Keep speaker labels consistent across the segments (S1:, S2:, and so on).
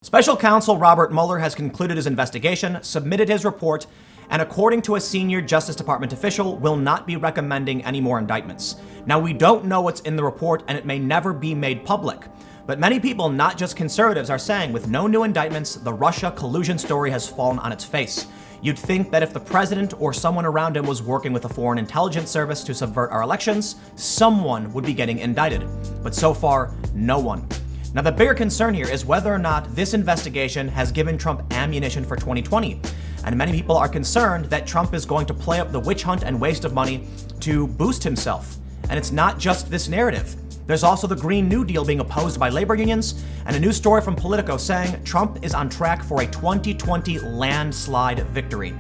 S1: Special counsel Robert Mueller has concluded his investigation, submitted his report, and according to a senior Justice Department official, will not be recommending any more indictments. Now, we don't know what's in the report, and it may never be made public. But many people, not just conservatives, are saying with no new indictments, the Russia collusion story has fallen on its face. You'd think that if the president or someone around him was working with a foreign intelligence service to subvert our elections, someone would be getting indicted. But so far, no one. Now, the bigger concern here is whether or not this investigation has given Trump ammunition for 2020. And many people are concerned that Trump is going to play up the witch hunt and waste of money to boost himself. And it's not just this narrative. There's also the Green New Deal being opposed by labor unions, and a new story from Politico saying Trump is on track for a 2020 landslide victory.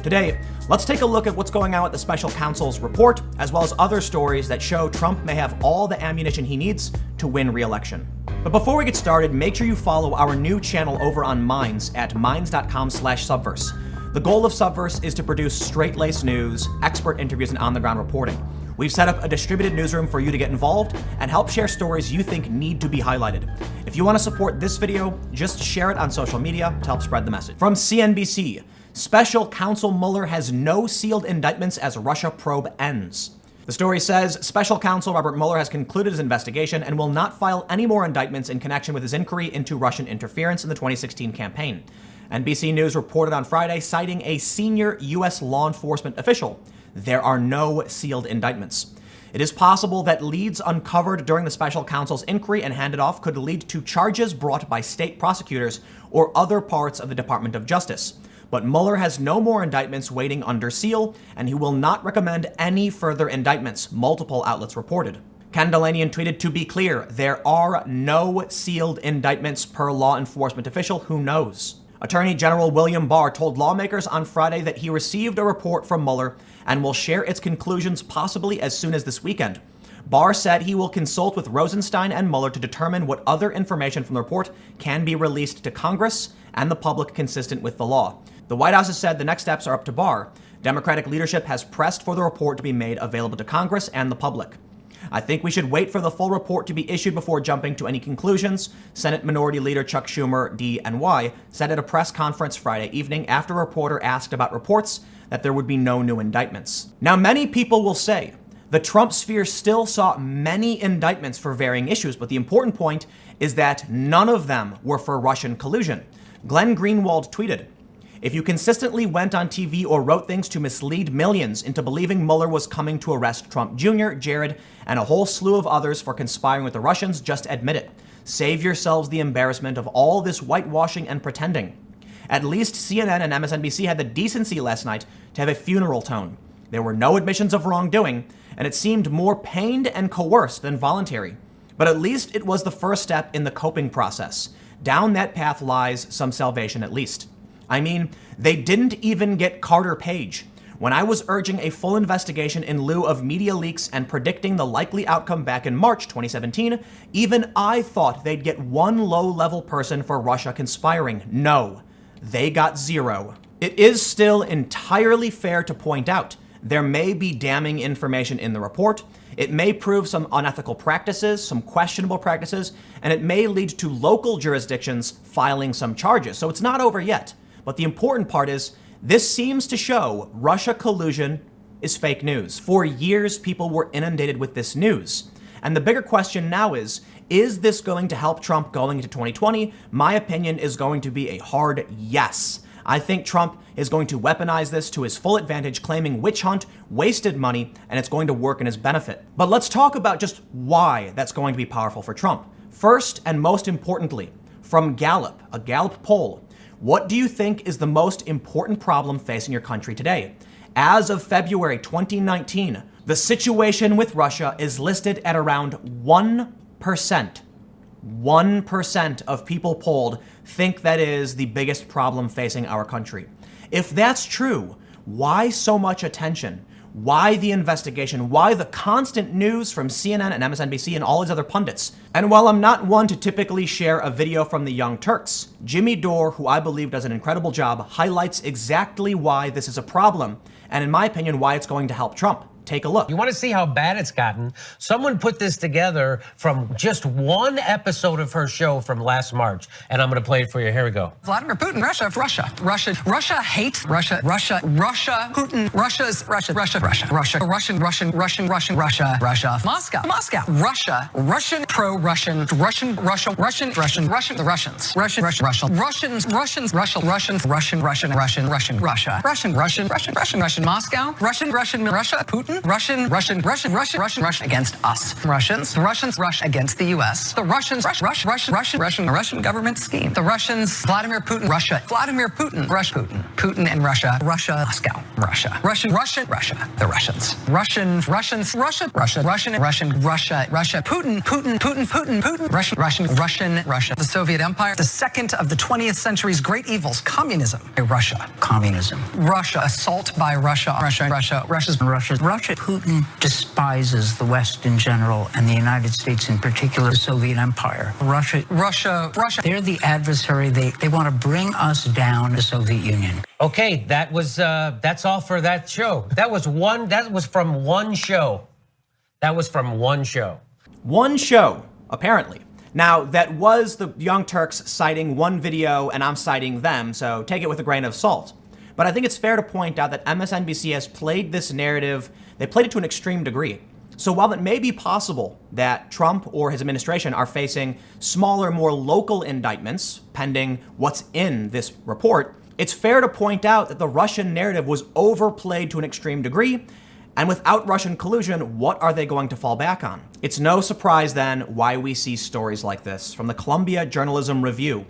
S1: Today, let's take a look at what's going on with the special counsel's report, as well as other stories that show Trump may have all the ammunition he needs to win re-election. But before we get started, make sure you follow our new channel over on Minds at minds.com/subverse. The goal of Subverse is to produce straight-laced news, expert interviews, and on-the-ground reporting. We've set up a distributed newsroom for you to get involved and help share stories you think need to be highlighted. If you want to support this video, just share it on social media to help spread the message. From CNBC, Special Counsel Mueller has no sealed indictments as Russia probe ends. The story says Special Counsel Robert Mueller has concluded his investigation and will not file any more indictments in connection with his inquiry into Russian interference in the 2016 campaign. NBC News reported on Friday, citing a senior U.S. law enforcement official. There are no sealed indictments. It is possible that leads uncovered during the special counsel's inquiry and handed off could lead to charges brought by state prosecutors or other parts of the Department of Justice. But Mueller has no more indictments waiting under seal, and he will not recommend any further indictments, multiple outlets reported. Ken Delanian tweeted, "To be clear, there are no sealed indictments per law enforcement official who knows." Attorney General William Barr told lawmakers on Friday that he received a report from Mueller and will share its conclusions possibly as soon as this weekend. Barr said he will consult with Rosenstein and Mueller to determine what other information from the report can be released to Congress and the public consistent with the law. The White House has said the next steps are up to Barr. Democratic leadership has pressed for the report to be made available to Congress and the public. "I think we should wait for the full report to be issued before jumping to any conclusions," Senate Minority Leader Chuck Schumer, D&Y, said at a press conference Friday evening after a reporter asked about reports that there would be no new indictments. Now, many people will say the Trump sphere still saw many indictments for varying issues, but the important point is that none of them were for Russian collusion. Glen Greenwald tweeted, "If you consistently went on TV or wrote things to mislead millions into believing Mueller was coming to arrest Trump Jr., Jared, and a whole slew of others for conspiring with the Russians, just admit it. Save yourselves the embarrassment of all this whitewashing and pretending." At least CNN and MSNBC had the decency last night to have a funeral tone. There were no admissions of wrongdoing, and it seemed more pained and coerced than voluntary. But at least it was the first step in the coping process. Down that path lies some salvation at least. I mean, they didn't even get Carter Page. When I was urging a full investigation in lieu of media leaks and predicting the likely outcome back in March 2017, even I thought they'd get one low-level person for Russia conspiring. No, they got zero. It is still entirely fair to point out there may be damning information in the report. It may prove some unethical practices, some questionable practices, and it may lead to local jurisdictions filing some charges. So it's not over yet. But the important part is, this seems to show Russia collusion is fake news. For years, people were inundated with this news. And the bigger question now is this going to help Trump going into 2020? My opinion is going to be a hard yes. I think Trump is going to weaponize this to his full advantage, claiming witch hunt, wasted money, and it's going to work in his benefit. But let's talk about just why that's going to be powerful for Trump. First, and most importantly, from Gallup, a Gallup poll, what do you think is the most important problem facing your country today? As of February 2019, the situation with Russia is listed at around 1%. 1% of people polled think that is the biggest problem facing our country. If that's true, why so much attention? Why the investigation? Why the constant news from CNN and MSNBC and all these other pundits? And while I'm not one to typically share a video from the Young Turks, Jimmy Dore, who I believe does an incredible job, highlights exactly why this is a problem, and in my opinion, why it's going to help Trump. Take a look.
S2: You want to see how bad it's gotten? Someone put this together from just one episode of her show from last March, and I'm going to play it for you. Here we go.
S3: Vladimir Putin, Russia hates Russia, Putin, Russia, Moscow, Russian, pro-Russian, the Russians, Moscow, Russia, Putin, Russia against us, Russians, Russia against the U.S., the Russians, Russian government scheme, the Russians, Vladimir Putin, Putin and Russia, Moscow, Russia, the Russians, Putin, Russia, the Soviet Empire, the second of the 20th century's great evils, communism, communism, Russia, assault by Russia,
S4: Putin despises the West in general and the United States in particular, the Soviet Empire. Russia. They're the adversary. They want to bring us down, the Soviet Union.
S2: Okay, that's all for that show. That was from one show.
S1: One show, apparently. Now, that was the Young Turks citing one video, and I'm citing them, so take it with a grain of salt. But I think it's fair to point out that MSNBC has played this narrative, they played it to an extreme degree. So while it may be possible that Trump or his administration are facing smaller, more local indictments, pending what's in this report, it's fair to point out that the Russian narrative was overplayed to an extreme degree. And without Russian collusion, what are they going to fall back on? It's no surprise then why we see stories like this from the Columbia Journalism Review.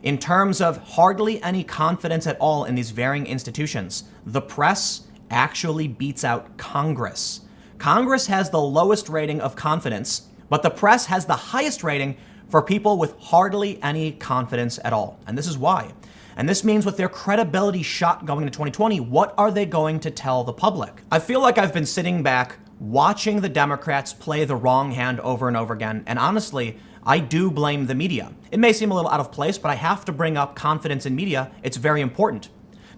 S1: In terms of hardly any confidence at all in these varying institutions, the press actually beats out Congress. Congress has the lowest rating of confidence, but the press has the highest rating for people with hardly any confidence at all. And this is why. And this means with their credibility shot going into 2020, what are they going to tell the public? I feel like I've been sitting back watching the Democrats play the wrong hand over and over again. And honestly, I do blame the media. It may seem a little out of place, but I have to bring up confidence in media. It's very important.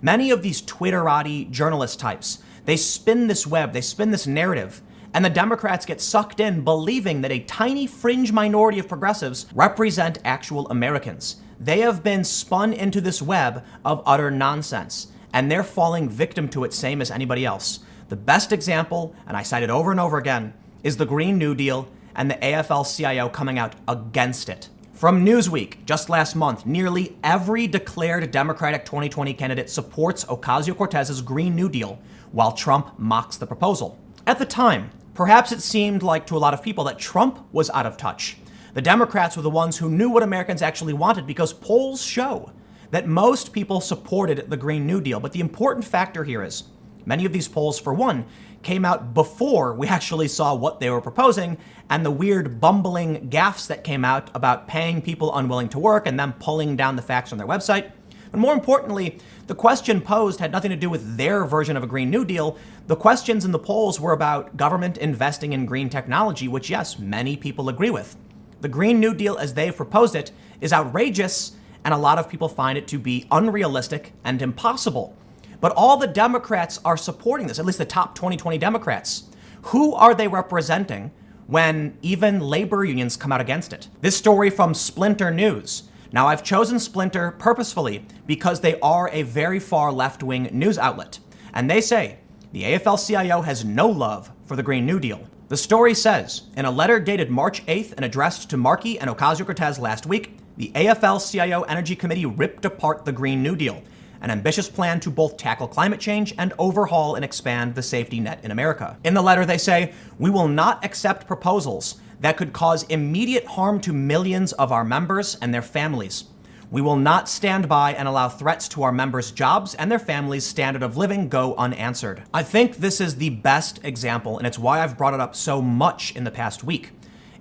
S1: Many of these Twitterati journalist types, they spin this web, they spin this narrative, and the Democrats get sucked in believing that a tiny fringe minority of progressives represent actual Americans. They have been spun into this web of utter nonsense, and they're falling victim to it same as anybody else. The best example, and I cite it over and over again, is the Green New Deal and the AFL-CIO coming out against it. From Newsweek, just last month, nearly every declared Democratic 2020 candidate supports Ocasio-Cortez's Green New Deal, while Trump mocks the proposal. At the time, perhaps it seemed like to a lot of people that Trump was out of touch. The Democrats were the ones who knew what Americans actually wanted because polls show that most people supported the Green New Deal. But the important factor here is many of these polls, for one, came out before we actually saw what they were proposing and the weird bumbling gaffes that came out about paying people unwilling to work and them pulling down the facts on their website. But more importantly, the question posed had nothing to do with their version of a Green New Deal. The questions in the polls were about government investing in green technology, which, yes, many people agree with. The Green New Deal, as they've proposed it, is outrageous, and a lot of people find it to be unrealistic and impossible. But all the Democrats are supporting this, at least the top 2020 Democrats. Who are they representing when even labor unions come out against it? This story from Splinter News. Now, I've chosen Splinter purposefully because they are a very far left-wing news outlet. And they say the AFL-CIO has no love for the Green New Deal. The story says, in a letter dated March 8th and addressed to Markey and Ocasio-Cortez last week, the AFL-CIO Energy Committee ripped apart the Green New Deal, an ambitious plan to both tackle climate change and overhaul and expand the safety net in America. In the letter, they say, we will not accept proposals that could cause immediate harm to millions of our members and their families. We will not stand by and allow threats to our members' jobs and their families' standard of living go unanswered. I think this is the best example, and it's why I've brought it up so much in the past week.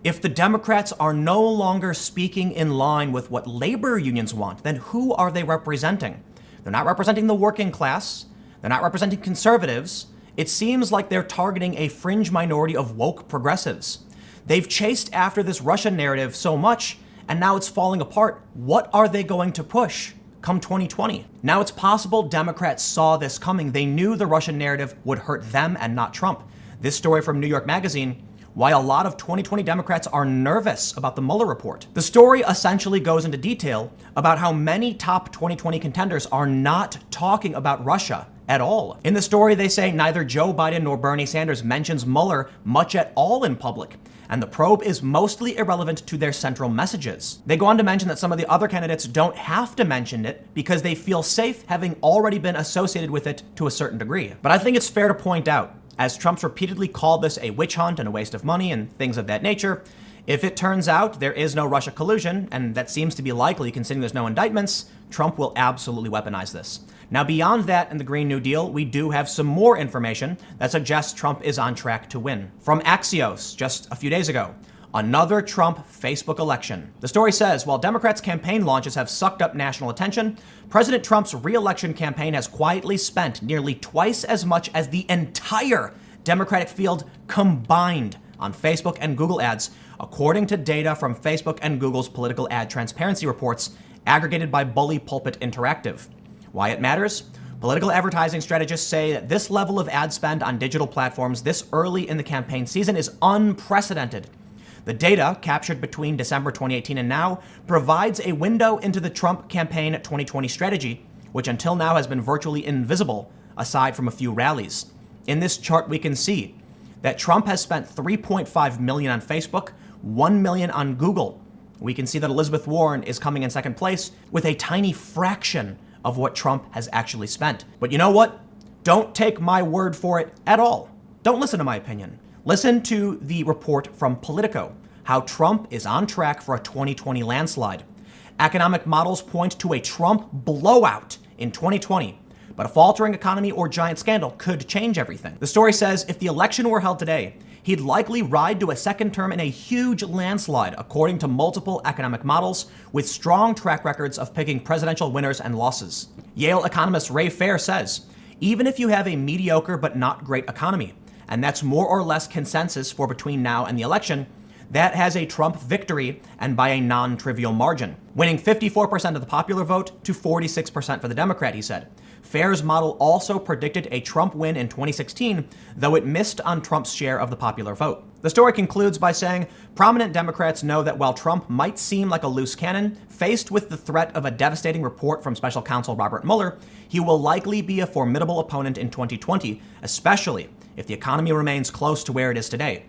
S1: If the Democrats are no longer speaking in line with what labor unions want, then who are they representing? They're not representing the working class. They're not representing conservatives. It seems like they're targeting a fringe minority of woke progressives. They've chased after this Russian narrative so much, and now it's falling apart. What are they going to push come 2020? Now, it's possible Democrats saw this coming. They knew the Russian narrative would hurt them and not Trump. This story from New York Magazine: why a lot of 2020 Democrats are nervous about the Mueller report. The story essentially goes into detail about how many top 2020 contenders are not talking about Russia at all. In the story, they say neither Joe Biden nor Bernie Sanders mentions Mueller much at all in public, and the probe is mostly irrelevant to their central messages. They go on to mention that some of the other candidates don't have to mention it because they feel safe having already been associated with it to a certain degree. But I think it's fair to point out, as Trump's repeatedly called this a witch hunt and a waste of money and things of that nature, if it turns out there is no Russia collusion, and that seems to be likely considering there's no indictments, Trump will absolutely weaponize this. Now, beyond that and the Green New Deal, we do have some more information that suggests Trump is on track to win. From Axios just a few days ago: another Trump Facebook election. The story says, while Democrats' campaign launches have sucked up national attention, President Trump's re-election campaign has quietly spent nearly twice as much as the entire Democratic field combined on Facebook and Google ads, according to data from Facebook and Google's political ad transparency reports aggregated by Bully Pulpit Interactive. Why it matters? Political advertising strategists say that this level of ad spend on digital platforms this early in the campaign season is unprecedented. The data, captured between December 2018 and now, provides a window into the Trump campaign 2020 strategy, which until now has been virtually invisible, aside from a few rallies. In this chart, we can see that Trump has spent $3.5 million on Facebook, $1 million on Google. We can see that Elizabeth Warren is coming in second place with a tiny fraction of what Trump has actually spent. But you know what? Don't take my word for it at all. Don't listen to my opinion. Listen to the report from Politico, how Trump is on track for a 2020 landslide. Economic models point to a Trump blowout in 2020, but a faltering economy or giant scandal could change everything. The story says if the election were held today, he'd likely ride to a second term in a huge landslide, according to multiple economic models with strong track records of picking presidential winners and losses. Yale economist Ray Fair says, even if you have a mediocre but not great economy, and that's more or less consensus for between now and the election, that has a Trump victory, and by a non-trivial margin, winning 54% of the popular vote to 46% for the Democrat, he said. Fair's model also predicted a Trump win in 2016, though it missed on Trump's share of the popular vote. The story concludes by saying, prominent Democrats know that while Trump might seem like a loose cannon, faced with the threat of a devastating report from special counsel Robert Mueller, he will likely be a formidable opponent in 2020, especially if the economy remains close to where it is today.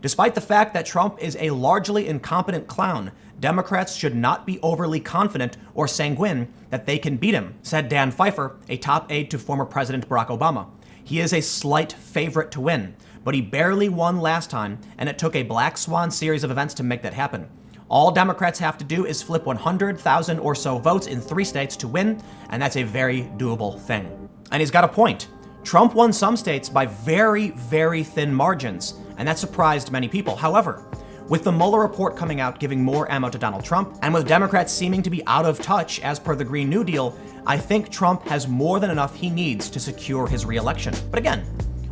S1: Despite the fact that Trump is a largely incompetent clown, Democrats should not be overly confident or sanguine that they can beat him, said Dan Pfeiffer, a top aide to former President Barack Obama. He is a slight favorite to win, but he barely won last time, and it took a black swan series of events to make that happen. All Democrats have to do is flip 100,000 or so votes in 3 states to win, and that's a very doable thing. And he's got a point. Trump won some states by very, very thin margins, and that surprised many people. However, with the Mueller report coming out giving more ammo to Donald Trump, and with Democrats seeming to be out of touch as per the Green New Deal, I think Trump has more than enough he needs to secure his re-election. But again,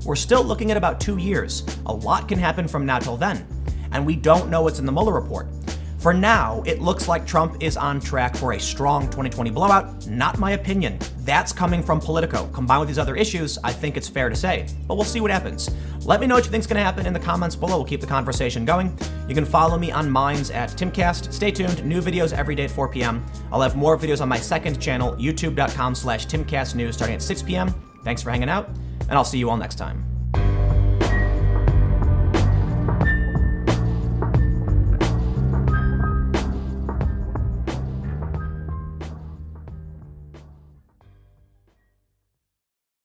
S1: we're still looking at about 2 years. A lot can happen from now till then, and we don't know what's in the Mueller report. For now, it looks like Trump is on track for a strong 2020 blowout. Not my opinion. That's coming from Politico. Combined with these other issues, I think it's fair to say. But we'll see what happens. Let me know what you think's going to happen in the comments below. We'll keep the conversation going. You can follow me on Minds at Timcast. Stay tuned. New videos every day at 4 p.m. I'll have more videos on my second channel, youtube.com/TimcastNews, starting at 6 p.m. Thanks for hanging out, and I'll see you all next time.